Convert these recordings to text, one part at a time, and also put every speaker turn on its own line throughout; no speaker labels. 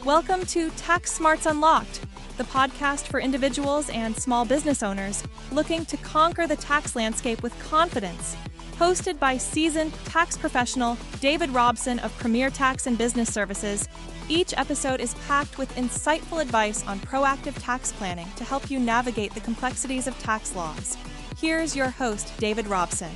Welcome to Tax Smarts Unlocked, the podcast for individuals and small business owners looking to conquer the tax landscape with confidence. Hosted by seasoned tax professional David Robson of Premier Tax and Business Services, each episode is packed with insightful advice on proactive tax planning to help you navigate the complexities of tax laws. Here's your host, David Robson.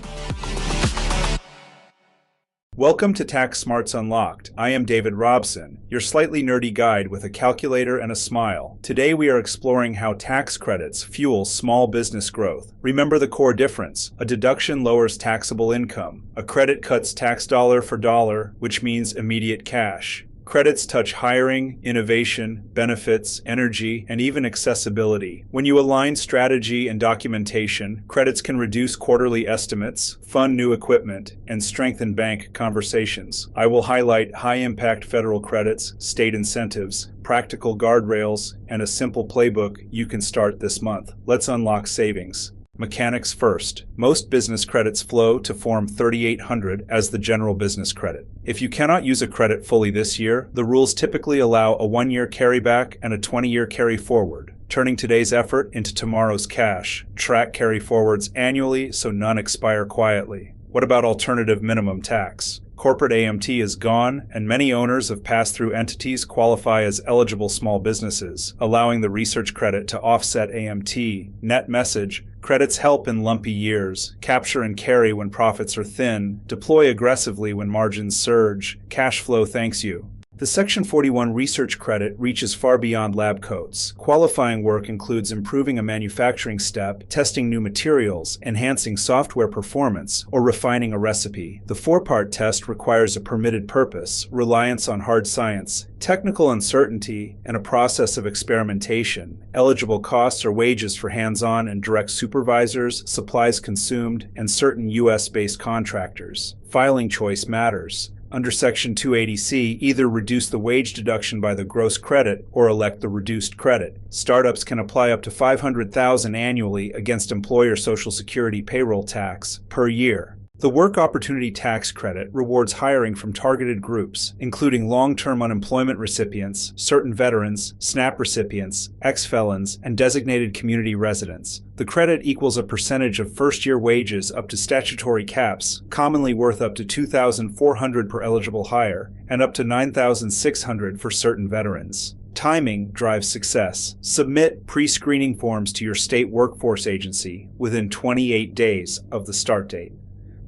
Welcome to Tax Smarts Unlocked. I am David Robson, your slightly nerdy guide with a calculator and a smile. Today we are exploring how tax credits fuel small business growth. Remember the core difference. A deduction lowers taxable income. A credit cuts tax dollar for dollar, which means immediate cash. Credits touch hiring, innovation, benefits, energy, and even accessibility. When you align strategy and documentation, credits can reduce quarterly estimates, fund new equipment, and strengthen bank conversations. I will highlight high-impact federal credits, state incentives, practical guardrails, and a simple playbook you can start this month. Let's unlock savings. Mechanics first. Most business credits flow to Form 3800 as the general business credit. If you cannot use a credit fully this year, the rules typically allow a 1-year carryback and a 20-year carry forward, turning today's effort into tomorrow's cash. Track carry forwards annually so none expire quietly. What about alternative minimum tax? Corporate AMT is gone, and many owners of pass-through entities qualify as eligible small businesses, allowing the research credit to offset AMT. Net message: credits help in lumpy years, capture and carry when profits are thin, deploy aggressively when margins surge. Cash flow thanks you. The Section 41 research credit reaches far beyond lab coats. Qualifying work includes improving a manufacturing step, testing new materials, enhancing software performance, or refining a recipe. The 4-part test requires a permitted purpose, reliance on hard science, technical uncertainty, and a process of experimentation. Eligible costs are wages for hands-on and direct supervisors, supplies consumed, and certain U.S.-based contractors. Filing choice matters. Under Section 280C, either reduce the wage deduction by the gross credit or elect the reduced credit. Startups can apply up to $500,000 annually against employer Social Security payroll tax per year. The Work Opportunity Tax Credit rewards hiring from targeted groups, including long-term unemployment recipients, certain veterans, SNAP recipients, ex-felons, and designated community residents. The credit equals a percentage of first-year wages up to statutory caps, commonly worth up to $2,400 per eligible hire, and up to $9,600 for certain veterans. Timing drives success. Submit pre-screening forms to your state workforce agency within 28 days of the start date.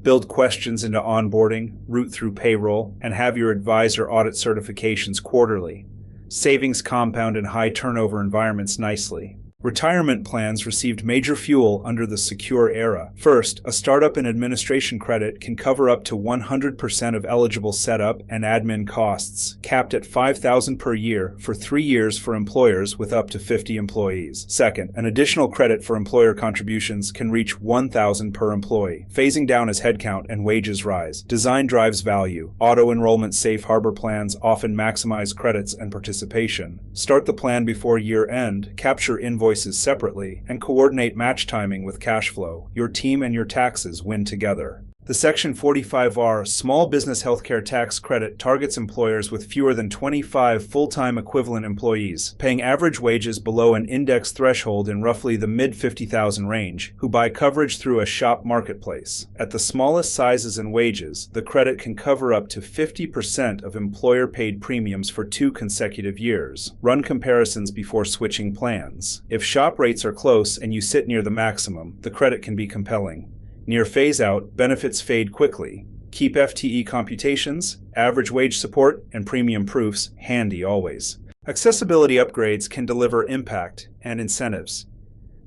Build questions into onboarding, route through payroll, and have your advisor audit certifications quarterly. Savings compound in high turnover environments nicely. Retirement plans received major fuel under the Secure era. First, a startup and administration credit can cover up to 100% of eligible setup and admin costs, capped at $5,000 per year for 3 years for employers with up to 50 employees. Second, an additional credit for employer contributions can reach $1,000 per employee, phasing down as headcount and wages rise. Design drives value. Auto-enrollment safe harbor plans often maximize credits and participation. Start the plan before year-end, capture invoices separately, and coordinate match timing with cash flow. Your team and your taxes win together. The Section 45R Small Business Healthcare Tax Credit targets employers with fewer than 25 full-time equivalent employees, paying average wages below an index threshold in roughly the mid-$50,000 range, who buy coverage through a shop marketplace. At the smallest sizes and wages, the credit can cover up to 50% of employer-paid premiums for 2 consecutive years. Run comparisons before switching plans. If shop rates are close and you sit near the maximum, the credit can be compelling. Near phase-out, benefits fade quickly. Keep FTE computations, average wage support, and premium proofs handy always. Accessibility upgrades can deliver impact and incentives.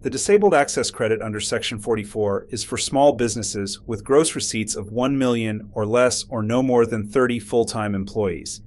The Disabled Access Credit under Section 44 is for small businesses with gross receipts of $1 million or less or no more than 30 full-time employees.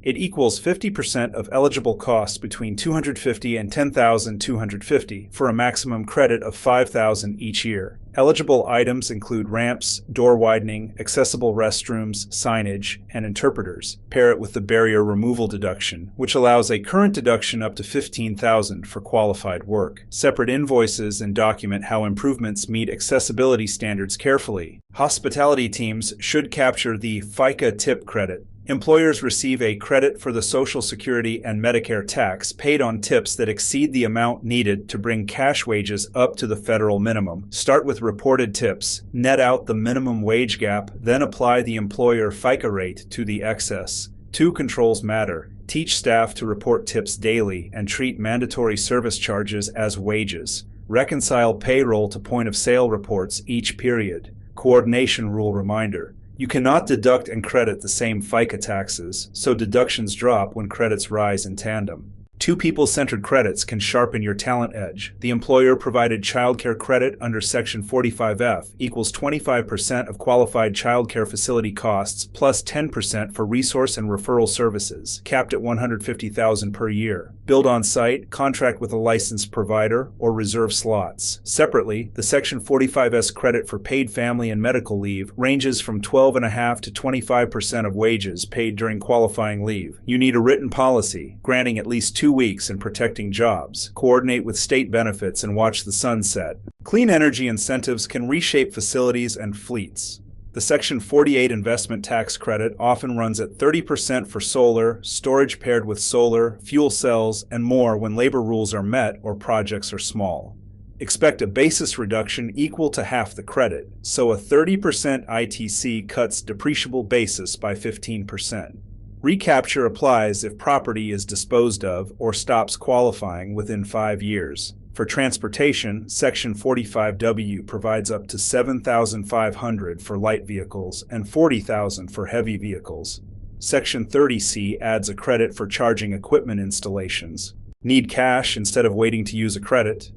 It equals 50% of eligible costs between $250 and $10,250 for a maximum credit of $5,000 each year. Eligible items include ramps, door widening, accessible restrooms, signage, and interpreters. Pair it with the barrier removal deduction, which allows a current deduction up to $15,000 for qualified work. Separate invoices and document how improvements meet accessibility standards carefully. Hospitality teams should capture the FICA tip credit. Employers receive a credit for the Social Security and Medicare tax paid on tips that exceed the amount needed to bring cash wages up to the federal minimum. Start with reported tips, net out the minimum wage gap, then apply the employer FICA rate to the excess. Two controls matter. Teach staff to report tips daily and treat mandatory service charges as wages. Reconcile payroll to point-of-sale reports each period. Coordination rule reminder. You cannot deduct and credit the same FICA taxes, so deductions drop when credits rise in tandem. Two people-centered credits can sharpen your talent edge. The employer-provided childcare credit under Section 45F equals 25% of qualified childcare facility costs plus 10% for resource and referral services, capped at $150,000 per year. Build on-site, contract with a licensed provider, or reserve slots. Separately, the Section 45S credit for paid family and medical leave ranges from 12.5% to 25% of wages paid during qualifying leave. You need a written policy, granting at least 2 weeks and protecting jobs. Coordinate with state benefits and watch the sunset. Clean energy incentives can reshape facilities and fleets. The Section 48 investment tax credit often runs at 30% for solar, storage paired with solar, fuel cells, and more when labor rules are met or projects are small. Expect a basis reduction equal to half the credit, so a 30% ITC cuts depreciable basis by 15%. Recapture applies if property is disposed of or stops qualifying within 5 years. For transportation, Section 45W provides up to $7,500 for light vehicles and $40,000 for heavy vehicles. Section 30C adds a credit for charging equipment installations. Need cash instead of waiting to use a credit?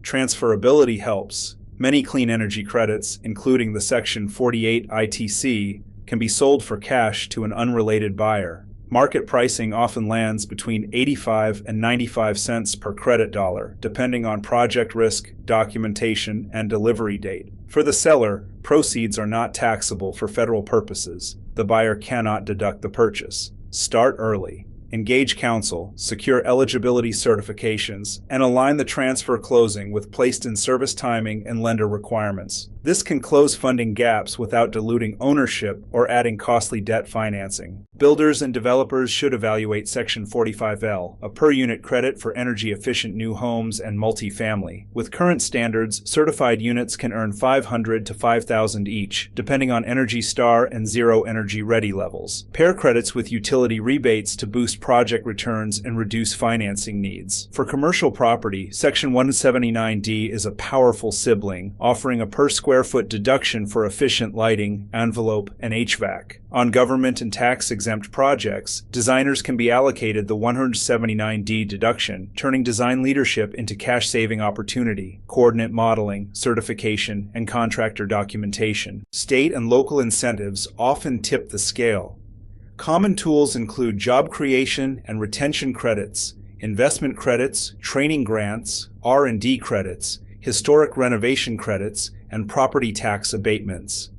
Transferability helps. Many clean energy credits, including the Section 48 ITC, can be sold for cash to an unrelated buyer. Market pricing often lands between 85 and 95 cents per credit dollar, depending on project risk, documentation, and delivery date. For the seller, proceeds are not taxable for federal purposes. The buyer cannot deduct the purchase. Start early. Engage counsel, secure eligibility certifications, and align the transfer closing with placed-in-service timing and lender requirements. This can close funding gaps without diluting ownership or adding costly debt financing. Builders and developers should evaluate Section 45L, a per-unit credit for energy-efficient new homes and multifamily. With current standards, certified units can earn $500 to $5,000 each, depending on Energy Star and Zero Energy Ready levels. Pair credits with utility rebates to boost project returns and reduce financing needs. For commercial property, Section 179D is a powerful sibling, offering a per-square-foot deduction for efficient lighting, envelope, and HVAC. On government and tax-exempt projects, designers can be allocated the 179D deduction, turning design leadership into cash-saving opportunity, coordinate modeling, certification, and contractor documentation. State and local incentives often tip the scale. Common tools include job creation and retention credits, investment credits, training grants, R&D credits, historic renovation credits, and property tax abatements.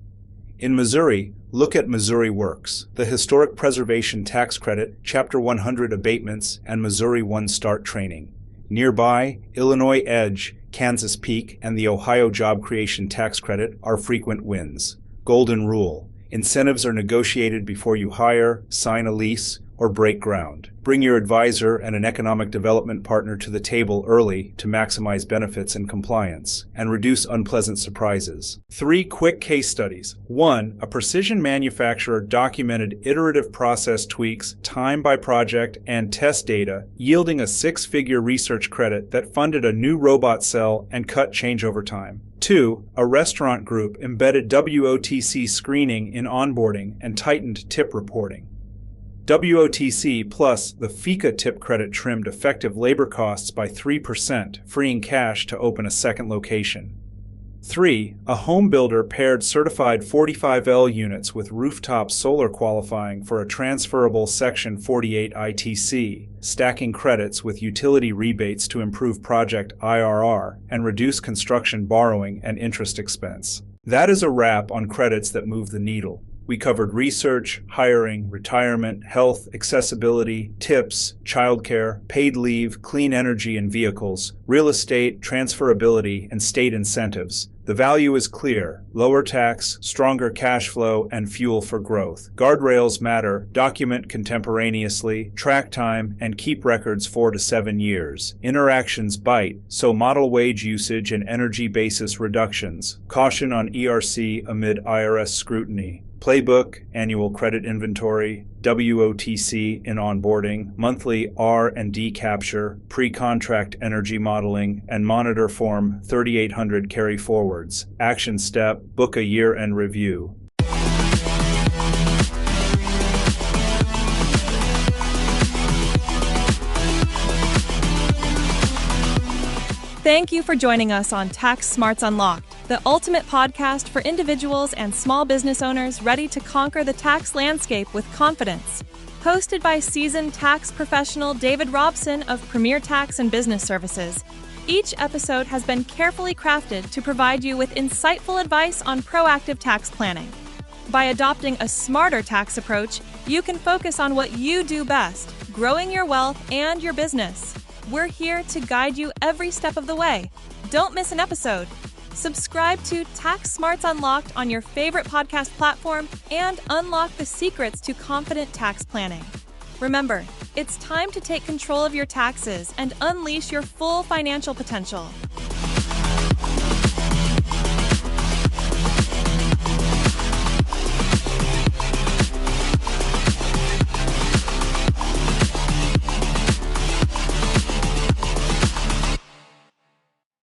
In Missouri, look at Missouri Works, the Historic Preservation Tax Credit, Chapter 100 abatements, and Missouri One Start training. Nearby, Illinois Edge, Kansas Peak, and the Ohio Job Creation Tax Credit are frequent wins. Golden rule. Incentives are negotiated before you hire, sign a lease, or break ground. Bring your advisor and an economic development partner to the table early to maximize benefits and compliance, and reduce unpleasant surprises. 3 quick case studies. 1. A precision manufacturer documented iterative process tweaks, time by project, and test data, yielding a 6-figure research credit that funded a new robot cell and cut changeover time. 2. A restaurant group embedded WOTC screening in onboarding and tightened tip reporting. WOTC plus the FICA tip credit trimmed effective labor costs by 3%, freeing cash to open a second location. 3. A home builder paired certified 45L units with rooftop solar qualifying for a transferable Section 48 ITC, stacking credits with utility rebates to improve project IRR and reduce construction borrowing and interest expense. That is a wrap on credits that move the needle. We covered research, hiring, retirement, health, accessibility, tips, childcare, paid leave, clean energy and vehicles, real estate, transferability, and state incentives. The value is clear: lower tax, stronger cash flow, and fuel for growth. Guardrails matter: document contemporaneously, track time, and keep records 4 to 7 years. Interactions bite, so model wage usage and energy basis reductions. Caution on ERC amid IRS scrutiny. Playbook, annual credit inventory, WOTC in onboarding, monthly R&D capture, pre-contract energy modeling, and monitor form 3800 carry forwards. Action step: book a year-end review.
Thank you for joining us on Tax Smarts Unlocked, the ultimate podcast for individuals and small business owners ready to conquer the tax landscape with confidence. Hosted by seasoned tax professional David Robson of Premier Tax and Business Services, each episode has been carefully crafted to provide you with insightful advice on proactive tax planning. By adopting a smarter tax approach, you can focus on what you do best, growing your wealth and your business. We're here to guide you every step of the way. Don't miss an episode. Subscribe to Tax Smarts Unlocked on your favorite podcast platform and unlock the secrets to confident tax planning. Remember, it's time to take control of your taxes and unleash your full financial potential.